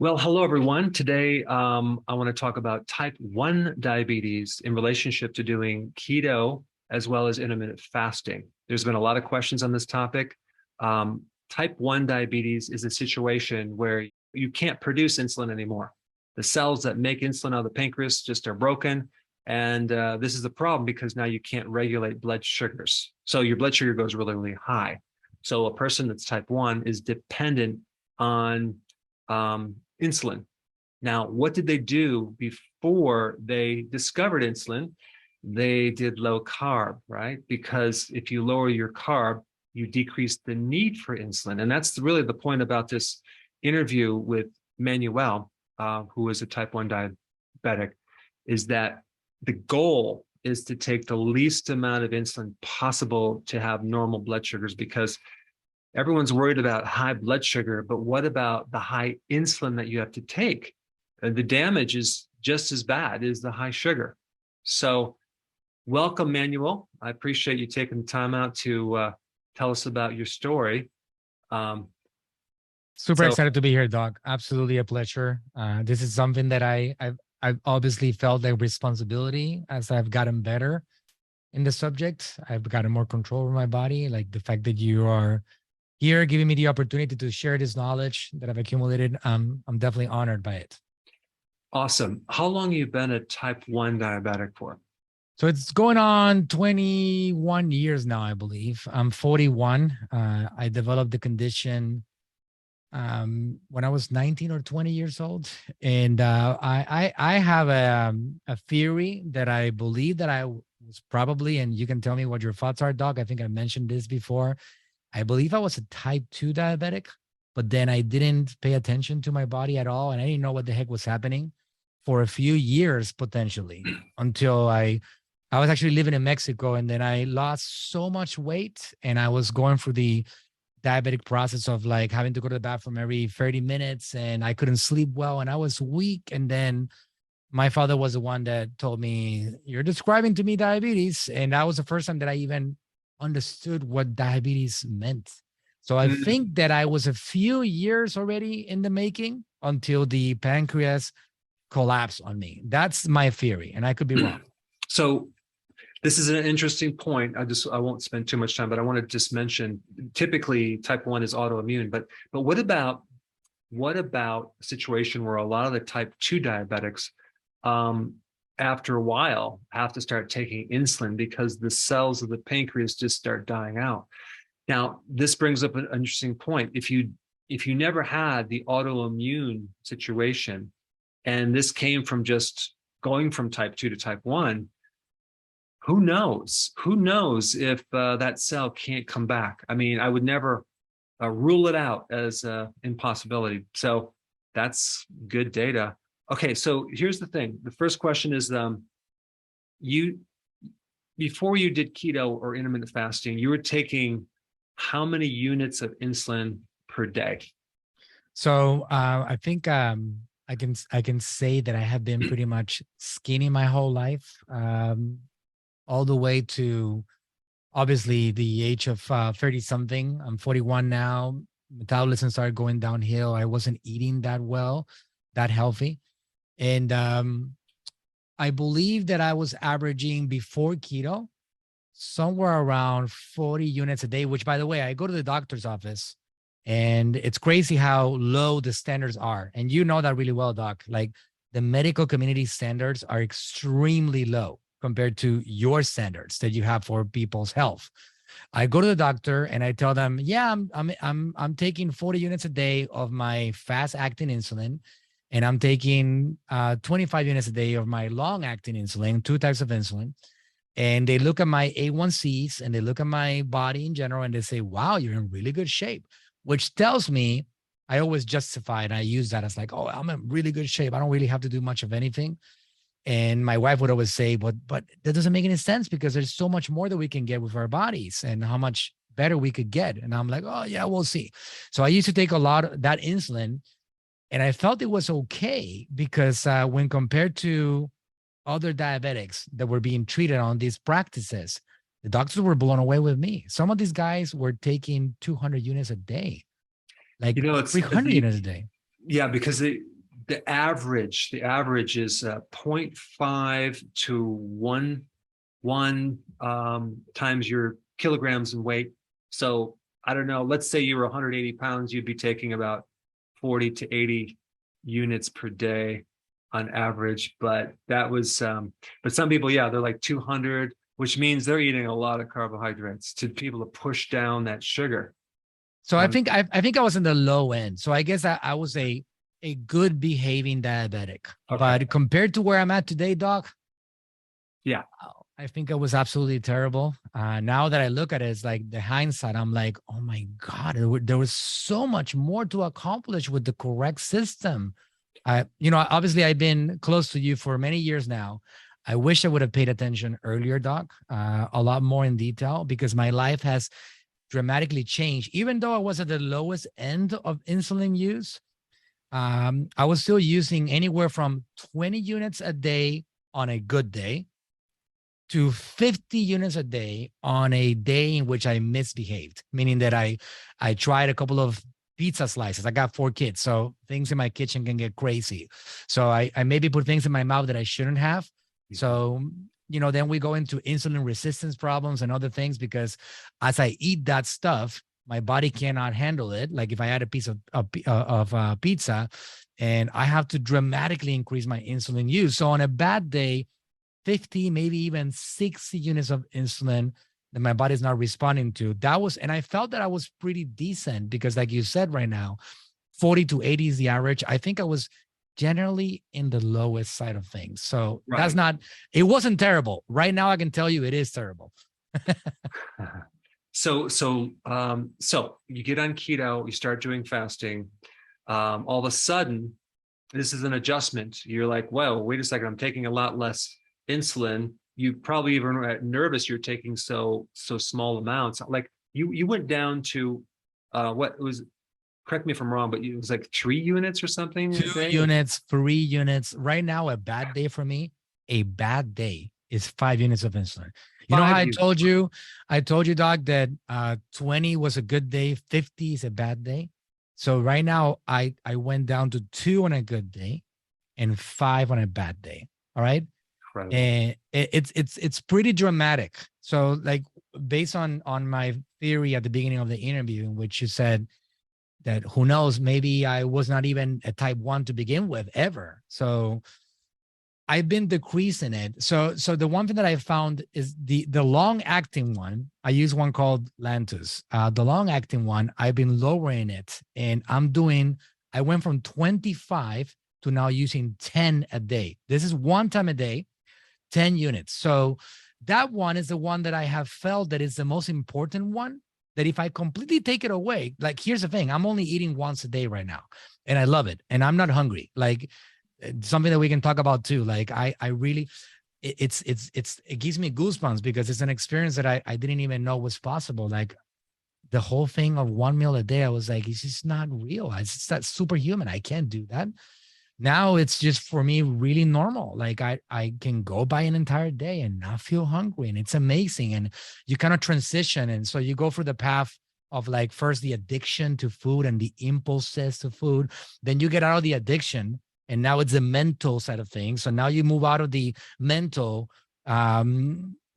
Well, hello everyone. Today, I want to talk about type 1 diabetes in relationship to doing keto as well as intermittent fasting. There's been a lot of questions on this topic. Type 1 diabetes is a situation where you can't produce insulin anymore. The cells that make insulin out of the pancreas just are broken. And this is the problem because now you can't regulate blood sugars. So your blood sugar goes really, really high. So a person that's type 1 is dependent on insulin. Now, what did they do before they discovered insulin? They did low carb, right? Because if you lower your carb, you decrease the need for insulin. And that's really the point about this interview with Manuel, who is a type 1 diabetic, is that the goal is to take the least amount of insulin possible to have normal blood sugars, because everyone's worried about high blood sugar, but what about the high insulin that you have to take? The damage is just as bad as the high sugar. So welcome, Manuel. I appreciate you taking the time out to tell us about your story. Um, Super so excited to be here, Doc. Absolutely a pleasure. This is something that I've obviously felt like responsibility as I've gotten better in the subject. I've gotten more control over my body. Like the fact that you are here giving me the opportunity to share this knowledge that I've accumulated. I'm definitely honored by it. awesome. How long have you been a type 1 diabetic for? So it's going on 21 years now, I believe. I'm 41. I developed the condition when I was 19 or 20 years old. And I have a theory that I believe that I was probably, and you can tell me what your thoughts are, Doc. I think I mentioned this before. I believe I was a type 2 diabetic, but then I didn't pay attention to my body at all. And I didn't know what the heck was happening for a few years, potentially, until I was actually living in Mexico. And then I lost so much weight, and I was going through the diabetic process of like having to go to the bathroom every 30 minutes, and I couldn't sleep well, and I was weak. And then my father was the one that told me, "You're describing to me diabetes." And that was the first time that I even understood what diabetes meant. So I Mm. think that I was a few years already in the making until the pancreas collapsed on me. That's my theory, and I could be wrong. So this is an interesting point. I won't spend too much time, but I want to just mention typically type 1 is autoimmune, but what about a situation where a lot of the type 2 diabetics, um, after a while, have to start taking insulin because the cells of the pancreas just start dying out? Now, this brings up an interesting point. If you never had the autoimmune situation, and this came from just going from type 2 to type 1, who knows? Who knows if that cell can't come back? I mean, I would never rule it out as an impossibility. So that's good data. Okay, so here's the thing. The first question is, you before you did keto or intermittent fasting, you were taking how many units of insulin per day? So I think I can say that I have been pretty much skinny my whole life, all the way to obviously the age of 30 something. I'm 41 now. Metabolism started going downhill. I wasn't eating that well, that healthy. And I believe that I was averaging before keto somewhere around 40 units a day, which, by the way, I go to the doctor's office, and it's crazy how low the standards are. And you know that really well, Doc. Like the medical community standards are extremely low compared to your standards that you have for people's health. I go to the doctor and I tell them, yeah, I'm taking 40 units a day of my fast acting insulin, and I'm taking 25 units a day of my long acting insulin, two types of insulin. And they look at my A1Cs and they look at my body in general, and they say, wow, you're in really good shape, which tells me, I always justify it. I use that as like, oh, I'm in really good shape. I don't really have to do much of anything. And my wife would always say, but that doesn't make any sense, because there's so much more that we can get with our bodies and how much better we could get. And I'm like, oh yeah, we'll see. So I used to take a lot of that insulin, and I felt it was okay, because when compared to other diabetics that were being treated on these practices, the doctors were blown away with me. Some of these guys were taking 200 units a day, You like know, 300 units a day. Yeah, because the average is 0.5 to 1 times your kilograms in weight. So I don't know, let's say you were 180 pounds, you'd be taking about 40 to 80 units per day on average. But that was but some people, yeah, they're like 200, which means they're eating a lot of carbohydrates to be able to push down that sugar. So I um think I think I was in the low end. So I guess I was a good behaving diabetic. okay. But compared to where I'm at today, doc, Yeah. I think it was absolutely terrible. Now that I look at it, it's like the hindsight, I'm like, oh my God, there was so much more to accomplish with the correct system. Obviously I've been close to you for many years now. I wish I would have paid attention earlier, doc, a lot more in detail, because my life has dramatically changed. Even though I was at the lowest end of insulin use, I was still using anywhere from 20 units a day on a good day to 50 units a day on a day in which I misbehaved, meaning that I tried a couple of pizza slices. I got 4 kids, so things in my kitchen can get crazy. So I maybe put things in my mouth that I shouldn't have. So, then we go into insulin resistance problems and other things, because as I eat that stuff, my body cannot handle it. Like if I had a piece of pizza, and I have to dramatically increase my insulin use. So on a bad day, 50, maybe even 60 units of insulin that my body's not responding to. And I felt that I was pretty decent, because like you said right now, 40 to 80 is the average. I think I was generally in the lowest side of things. So Right. it wasn't terrible. Right now, I can tell you it is terrible. So you get on keto, you start doing fasting. All of a sudden, this is an adjustment. You're like, well, wait a second, I'm taking a lot less insulin. You probably even are nervous you're taking so small amounts. Like you went down to what it was, correct me if I'm wrong, but it was like 3 units or something a 2 day. units, 3 units. Right now, a bad day for me, a bad day is 5 units of insulin. You know how 5 units. I told you, doc, that 20 was a good day, 50 is a bad day. So right now, I went down to 2 on a good day and 5 on a bad day. All right. Incredible. And it's pretty dramatic. So like based on my theory at the beginning of the interview, in which you said that who knows, maybe I was not even a type 1 to begin with ever. So I've been decreasing it. So the one thing that I found is the long acting one. I use one called Lantus. The long acting one, I've been lowering it, and I went from 25 to now using 10 a day. This is one time a day, 10 units. So that one is the one that I have felt that is the most important one. That if I completely take it away, like here's the thing, I'm only eating once a day right now, and I love it, and I'm not hungry. Like something that we can talk about too. Like I really, it gives me goosebumps, because it's an experience that I didn't even know was possible. Like the whole thing of one meal a day, I was like, it's just not real. It's that superhuman. I can't do that. Now it's just for me really normal. Like I can go by an entire day and not feel hungry, and it's amazing. And you kind of transition, and so you go through the path of like first the addiction to food and the impulses to food, then you get out of the addiction, and now it's the mental side of things. So now you move out of the mental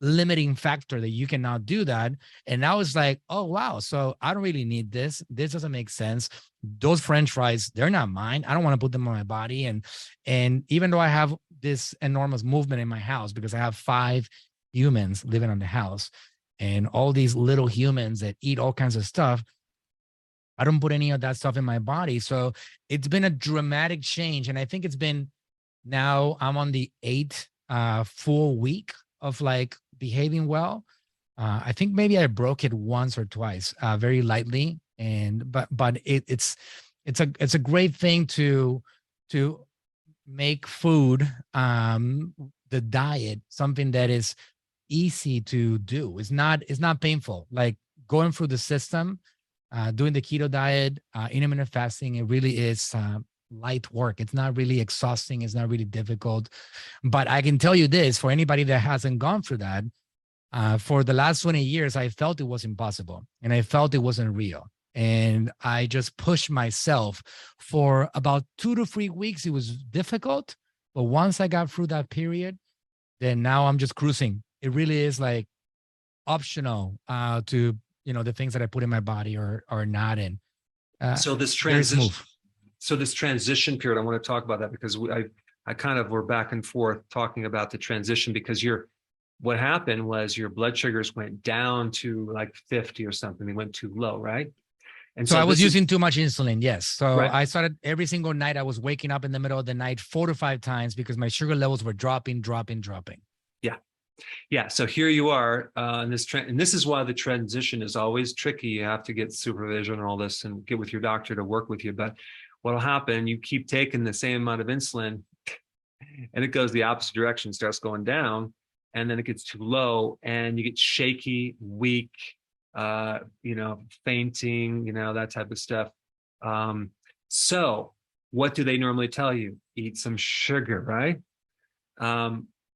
limiting factor that you cannot do that, and now it's like, oh wow, so I don't really need this doesn't make sense. Those French fries, they're not mine. I don't want to put them on my body. And even though I have this enormous movement in my house, because I have 5 humans living on the house, and all these little humans that eat all kinds of stuff, I don't put any of that stuff in my body. So it's been a dramatic change. And I think it's been, now I'm on the 8th full week of like behaving well. I think maybe I broke it once or twice, very lightly. But it's a great thing to make food, the diet, something that is easy to do. It's not painful. Like going through the system, doing the keto diet, intermittent fasting, it really is light work. It's not really exhausting. It's not really difficult. But I can tell you this, for anybody that hasn't gone through that, for the last 20 years, I felt it was impossible, and I felt it wasn't real. and I just pushed myself for about 2 to 3 weeks. It was difficult, but once I got through that period, then now I'm just cruising. It really is like optional to, the things that I put in my body or not in. So this Very transition, smooth. so this transition period, I want to talk about that because I kind of were back and forth talking about the transition because what happened was your blood sugars went down to like 50 or something. They went too low, right? And So so I was this is using too much insulin. Yes. So right. I started every single night. I was waking up in the middle of the night 4 to 5 times because my sugar levels were dropping, dropping, dropping. Yeah. Yeah. So here you are in this trend. And this is why the transition is always tricky. You have to get supervision and all this and get with your doctor to work with you. But what'll happen, you keep taking the same amount of insulin and it goes the opposite direction, starts going down, and then it gets too low and you get shaky, weak, fainting, that type of stuff. So what do they normally tell you? Eat some sugar, right?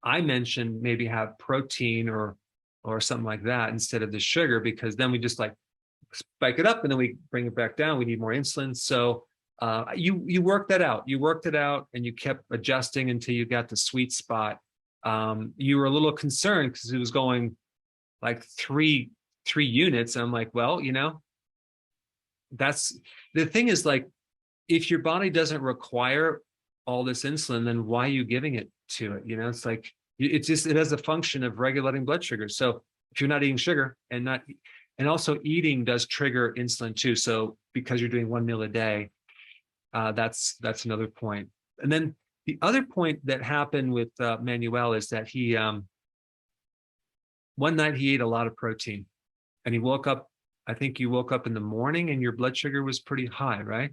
I mentioned maybe have protein or something like that instead of the sugar, because then we just like spike it up and then we bring it back down. We need more insulin. So you worked that out. You worked it out and you kept adjusting until you got the sweet spot. You were a little concerned because it was going like three units. And I'm like, well, that's the thing is like, if your body doesn't require all this insulin, then why are you giving it to it? It's like, it has a function of regulating blood sugar. So if you're not eating sugar and also eating does trigger insulin too. So because you're doing one meal a day, that's another point. And then the other point that happened with Manuel is that he, one night he ate a lot of protein and he woke up, I think you woke up in the morning and your blood sugar was pretty high, right?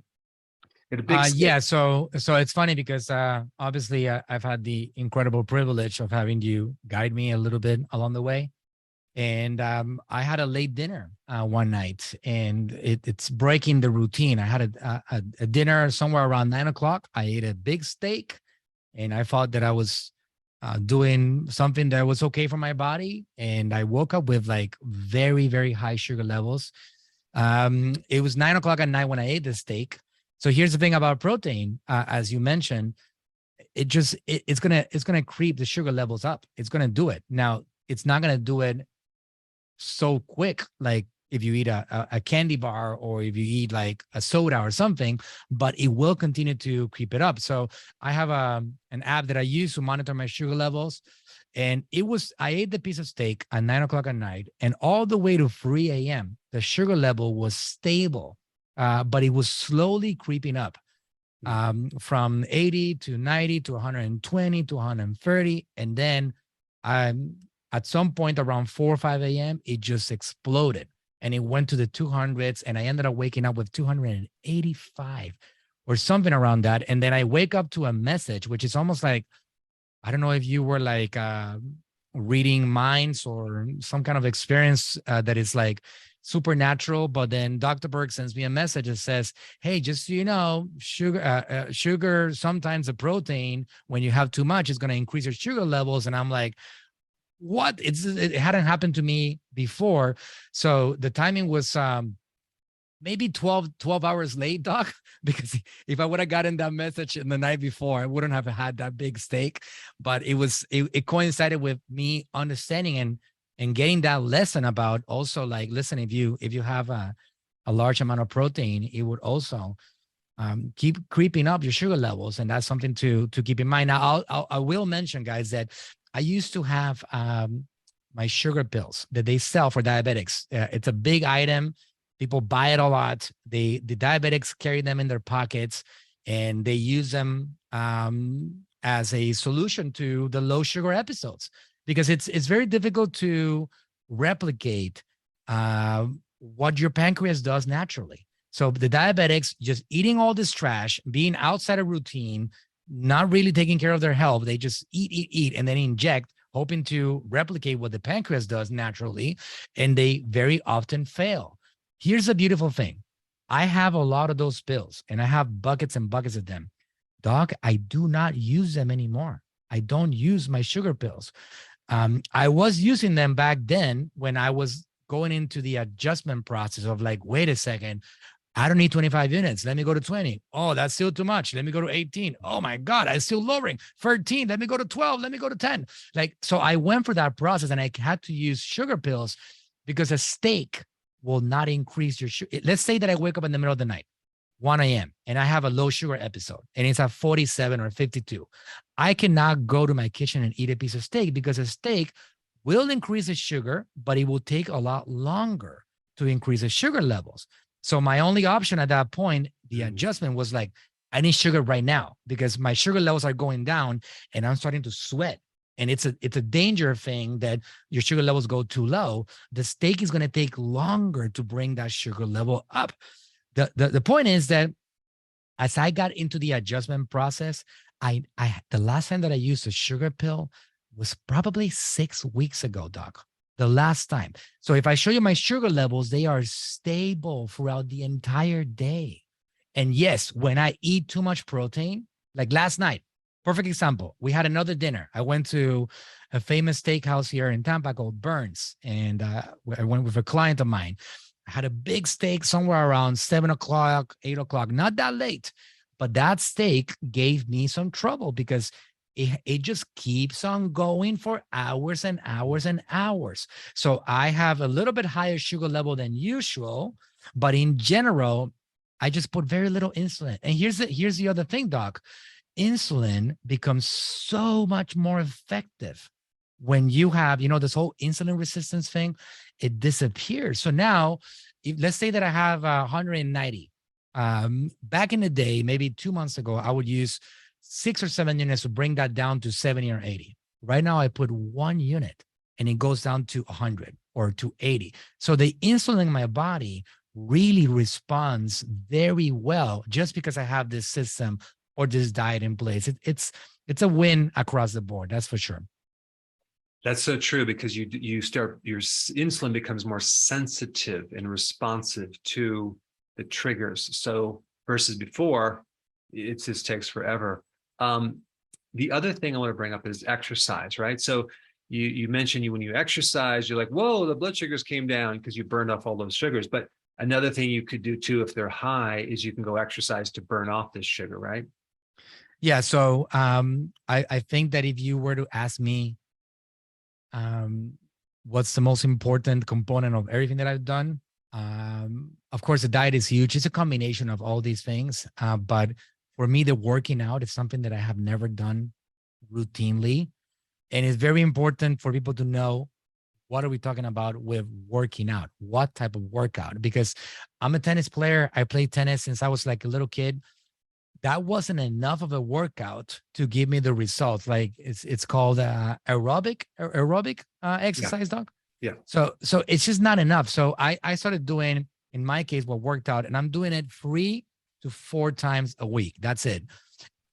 At a big Yeah. So it's funny because obviously I've had the incredible privilege of having you guide me a little bit along the way. And I had a late dinner one night, and it's breaking the routine. I had a dinner somewhere around 9 o'clock. I ate a big steak, and I thought that I was doing something that was okay for my body. And I woke up with like very, very high sugar levels. It was 9 o'clock at night when I ate the steak. So here's the thing about protein, as you mentioned, it's gonna creep the sugar levels up. It's gonna do it. Now, it's not gonna do it so quick, like if you eat a candy bar or if you eat like a soda or something, but it will continue to creep it up. So I have an app that I use to monitor my sugar levels. And I ate the piece of steak at 9 o'clock at night, and all the way to 3 a.m., the sugar level was stable, but it was slowly creeping up from 80 to 90 to 120 to 130. And then at some point around 4 or 5 a.m., it just exploded and it went to the 200s. And I ended up waking up with 285 or something around that. And then I wake up to a message, which is almost like, I don't know if you were like reading minds or some kind of experience that is like supernatural. But then Dr. Berg sends me a message that says, hey, just so you know, sugar, sometimes the protein, when you have too much, is going to increase your sugar levels. And I'm like, what? It hadn't happened to me before. So the timing was maybe 12 hours late, Doc, because if I would have gotten that message in the night before, I wouldn't have had that big steak. But it coincided with me understanding and getting that lesson about also like, listen, if you have a large amount of protein, it would also keep creeping up your sugar levels. And that's something to keep in mind. Now, I will mention, guys, that I used to have my sugar pills that they sell for diabetics. It's a big item. People buy it a lot. The diabetics carry them in their pockets, and they use them as a solution to the low sugar episodes, because it's very difficult to replicate what your pancreas does naturally. So the diabetics just eating all this trash, being outside of routine, not really taking care of their health. They just eat, and then inject, hoping to replicate what the pancreas does naturally. And they very often fail. Here's the beautiful thing. I have a lot of those pills, and I have buckets and buckets of them. Doc, I do not use them anymore. I don't use my sugar pills. I was using them back then when I was going into the adjustment process of like, wait a second, I don't need 25 units. Let me go to 20. Oh, that's still too much. Let me go to 18. Oh my God, I'm still lowering. 13. Let me go to 12. Let me go to 10. Like, so I went for that process and I had to use sugar pills because a steak will not increase your sugar. Let's say that I wake up in the middle of the night, 1 a.m., and I have a low sugar episode and it's at 47 or 52. I cannot go to my kitchen and eat a piece of steak because a steak will increase the sugar, but it will take a lot longer to increase the sugar levels. So my only option at that point, the adjustment was like, I need sugar right now because my sugar levels are going down and I'm starting to sweat. And it's a danger thing that your sugar levels go too low. The steak is going to take longer to bring that sugar level up. The point is that as I got into the adjustment process, I the last time that I used a sugar pill was probably 6 weeks ago, Doc. The last time. So if I show you my sugar levels, they are stable throughout the entire day. And yes, when I eat too much protein, like last night, perfect example, we had another dinner. I went to a famous steakhouse here in Tampa called Burns, and I went with a client of mine. I had a big steak somewhere around 7 o'clock, 8 o'clock, not that late, but that steak gave me some trouble because it just keeps on going for hours and hours and hours. So I have a little bit higher sugar level than usual, but in general, I just put very little insulin. And here's the other thing, Doc. Insulin becomes so much more effective when you have, this whole insulin resistance thing, it disappears. So now, let's say that I have 190. Back in the day, maybe 2 months ago, I would use 6 or 7 units to bring that down to 70 or 80. Right now, I put 1 unit and it goes down to 100 or to 80. So the insulin in my body really responds very well just because I have this system or this diet in place. It's a win across the board. That's for sure. That's so true because you start, your insulin becomes more sensitive and responsive to the triggers. So versus before, it just takes forever. The other thing I want to bring up is exercise, right? So you mentioned when you exercise, you're like, whoa, the blood sugars came down because you burned off all those sugars. But another thing you could do too, if they're high, is you can go exercise to burn off this sugar, right? Yeah. So I think that if you were to ask me what's the most important component of everything that I've done, of course, the diet is huge. It's a combination of all these things. But for me, the working out is something that I have never done routinely. And it's very important for people to know, what are we talking about with working out? What type of workout? Because I'm a tennis player. I played tennis since I was like a little kid. That wasn't enough of a workout to give me the results. Like it's called aerobic exercise, Doc. Yeah. So it's just not enough. So I started doing, in my case, what worked out, and I'm doing it 3 to 4 times a week. That's it.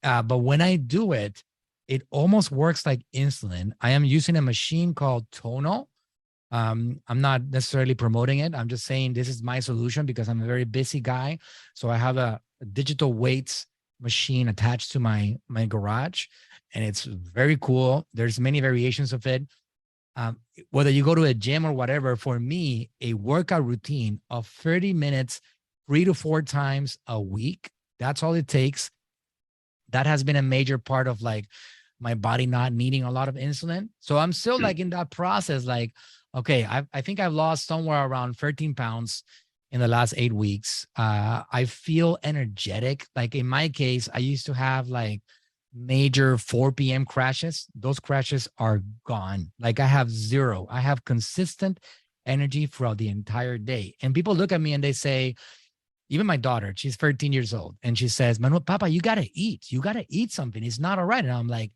But when I do it, it almost works like insulin. I am using a machine called Tonal. I'm not necessarily promoting it. I'm just saying this is my solution because I'm a very busy guy. So I have a digital weights machine attached to my garage, and it's very cool. There's many variations of it. Whether you go to a gym or whatever, for me, a workout routine of 30 minutes, 3 to 4 times a week, that's all it takes. That has been a major part of like my body not needing a lot of insulin. So I'm still like in that process, like, okay, I think I've lost somewhere around 13 pounds in the last 8 weeks. I feel energetic. Like in my case, I used to have like major 4 p.m. crashes. Those crashes are gone. Like I have zero. I have consistent energy throughout the entire day. And people look at me and they say, even my daughter, she's 13 years old, and she says, Manuel, Papa, you got to eat. You got to eat something. It's not all right. And I'm like,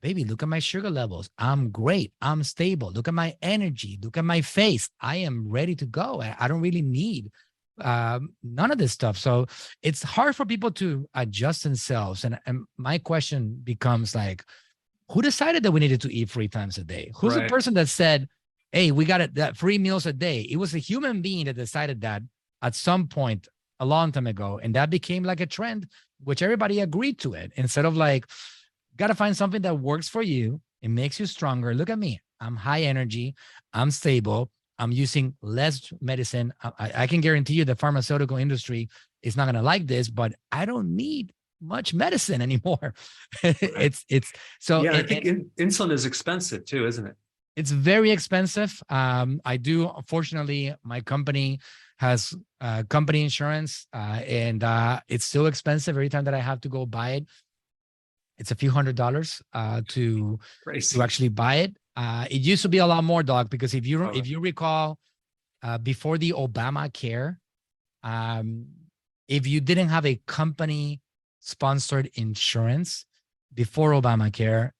baby, look at my sugar levels. I'm great. I'm stable. Look at my energy. Look at my face. I am ready to go. I don't really need none of this stuff. So it's hard for people to adjust themselves. And my question becomes like, who decided that we needed to eat 3 times a day? Who's the person that said, hey, we got that 3 meals a day? It was a human being that decided that at some point a long time ago. And that became like a trend, which everybody agreed to it. Instead of like, got to find something that works for you. It makes you stronger. Look at me. I'm high energy. I'm stable. I'm using less medicine. I can guarantee you the pharmaceutical industry is not going to like this, but I don't need much medicine anymore. Right. It's so, Yeah, I think insulin is expensive too, isn't it? it's very expensive. I do, unfortunately, my company has company insurance, and it's still expensive every time that I have to go buy it. It's a few $100s to Crazy. actually buy it. It used to be a lot more, dog, because Oh, if you recall, before the Obamacare, um, if you didn't have a company sponsored insurance before Obamacare,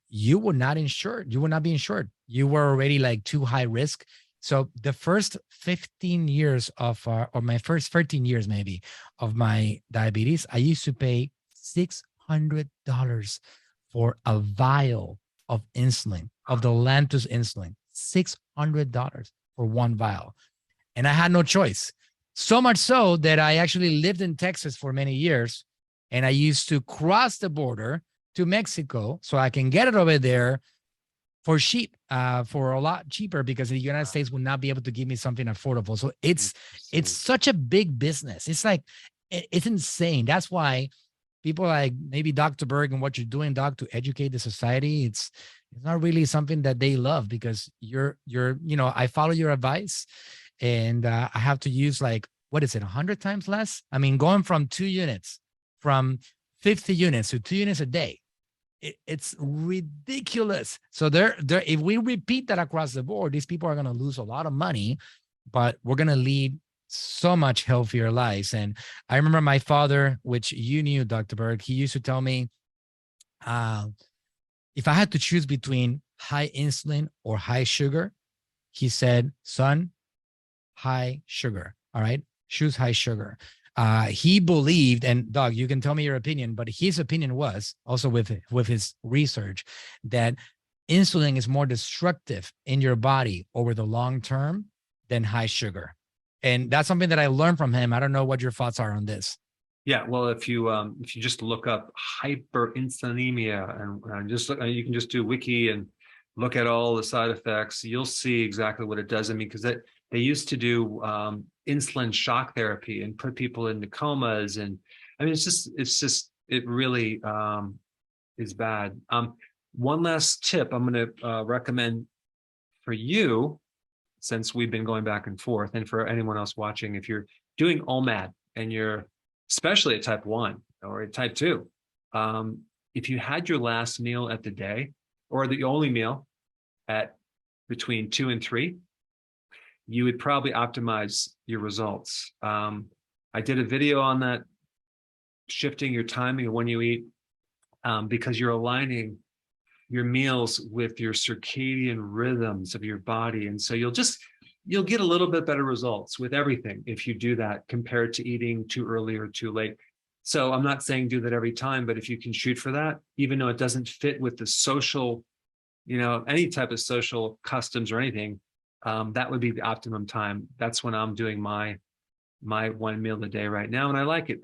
you were not insured. You would not be insured. You were already like too high risk. So the first 15 years of, or my first 13 years maybe of my diabetes, I used to pay $600 for a vial of insulin, of the Lantus insulin, $600 for one vial. And I had no choice. So much so that I actually lived in Texas for many years, and I used to cross the border to Mexico so I can get it over there for cheap, for a lot cheaper, because the United States would not be able to give me something affordable. So it's interesting. such a big business. It's like it's insane. That's why people like maybe Dr. Berg and what you're doing, Doc, to educate the society, it's not really something that they love, because I follow your advice, and I have to use like, what is it, 100 times less? I mean, going from 2 units, from 50 units to 2 units a day, it's ridiculous. So if we repeat that across the board, these people are going to lose a lot of money, but we're going to lead so much healthier lives. And I remember my father, which you knew, Dr. Berg, he used to tell me, uh, if I had to choose between high insulin or high sugar, he said, son, high sugar. All right. Choose high sugar. He believed, and Doug, you can tell me your opinion, but his opinion was also with his research that insulin is more destructive in your body over the long term than high sugar. And that's something that I learned from him. I don't know what your thoughts are on this. Yeah, well, if you just look up hyperinsulinemia and just look, you can just do wiki and look at all the side effects, you'll see exactly what it does. I mean, because they used to do insulin shock therapy and put people into comas, and I mean, it really is bad. One last tip I'm going to recommend for you, since we've been going back and forth, and for anyone else watching, if you're doing OMAD and you're especially at type 1 or at type 2, if you had your last meal at the day or the only meal at between 2 and 3, you would probably optimize your results. I did a video on that, shifting your timing of when you eat, because you're aligning your meals with your circadian rhythms of your body. And so you'll get a little bit better results with everything if you do that, compared to eating too early or too late. So I'm not saying do that every time, but if you can shoot for that, even though it doesn't fit with the social, any type of social customs or anything, that would be the optimum time. That's when I'm doing my one meal a day right now, and I like it.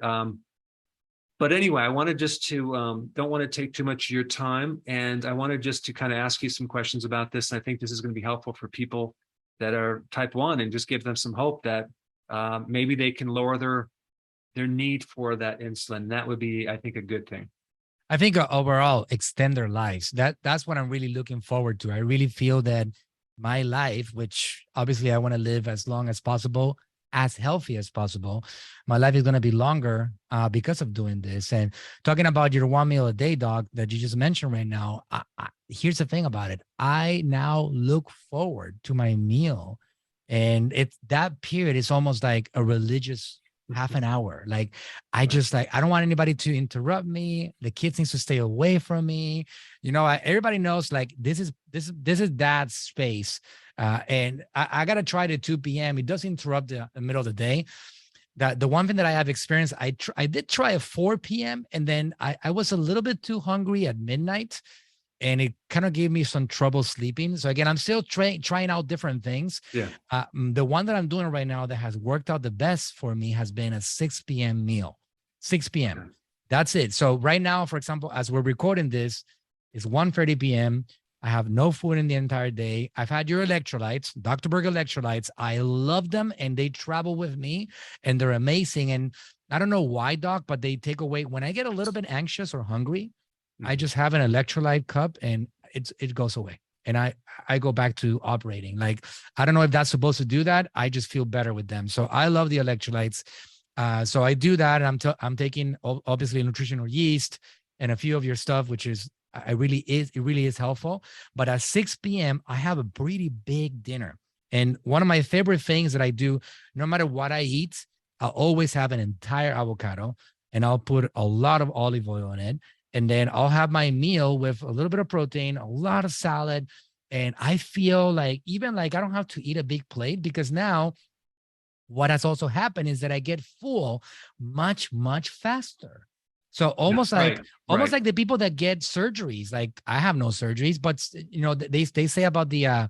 But anyway, I wanted just to don't want to take too much of your time, and I wanted just to kind of ask you some questions about this. And I think this is going to be helpful for people that are type 1, and just give them some hope that maybe they can lower their need for that insulin. That would be, I think, a good thing. I think overall extend their lives. That's what I'm really looking forward to. I really feel that my life, which obviously I want to live as long as possible, as healthy as possible, my life is going to be longer because of doing this. And talking about your one meal a day, Doc, that you just mentioned right now, here's the thing about it. I now look forward to my meal, and that period is almost like a religious half an hour. Like I Right. just like, I don't want anybody to interrupt me. The kids needs to stay away from me. Everybody knows like this is dad's space. And I gotta try the 2 p.m. It does interrupt the middle of the day. The one thing that I have experienced, I did try a 4 p.m. and then I was a little bit too hungry at midnight, and it kind of gave me some trouble sleeping. So again, I'm still trying out different things. Yeah. The one that I'm doing right now that has worked out the best for me has been a 6 p.m. meal. 6 p.m. Okay. That's it. So right now, for example, as we're recording this, it's 1:30 p.m. I have no food in the entire day. I've had your electrolytes, Dr. Berg electrolytes. I love them and they travel with me and they're amazing. And I don't know why, Doc, but they take away when I get a little bit anxious or hungry, I just have an electrolyte cup and it goes away. And I go back to operating. Like, I don't know if that's supposed to do that. I just feel better with them. So I love the electrolytes. So I do that. And I'm taking obviously nutritional yeast and a few of your stuff, which is it really is helpful. But at 6 p.m., I have a pretty big dinner. And one of my favorite things that I do, no matter what I eat, I'll always have an entire avocado and I'll put a lot of olive oil in it. And then I'll have my meal with a little bit of protein, a lot of salad. And I feel like even like I don't have to eat a big plate because now what has also happened is that I get full much, much faster. So almost like almost like the people that get surgeries. Like I have no surgeries, but you know, they say about the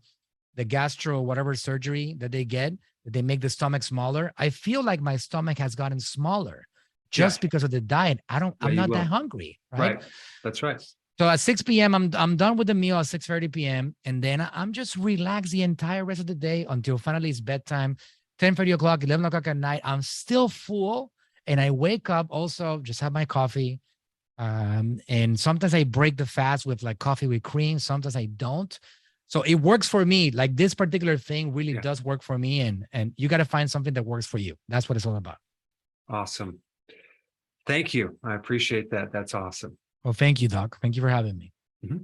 gastro whatever surgery that they get, that they make the stomach smaller. I feel like my stomach has gotten smaller just because of the diet. I'm not that hungry, right? That's right. So at 6 p.m., I'm done with the meal at 6:30 p.m. And then I'm just relaxed the entire rest of the day until finally it's bedtime, 10:30 o'clock, 11 o'clock at night. I'm still full. And I wake up also, just have my coffee. And sometimes I break the fast with like coffee with cream. Sometimes I don't. So it works for me. Like this particular thing really does work for me. And you got to find something that works for you. That's what it's all about. Awesome. Thank you. I appreciate that. That's awesome. Well, thank you, Doc. Thank you for having me. Mm-hmm.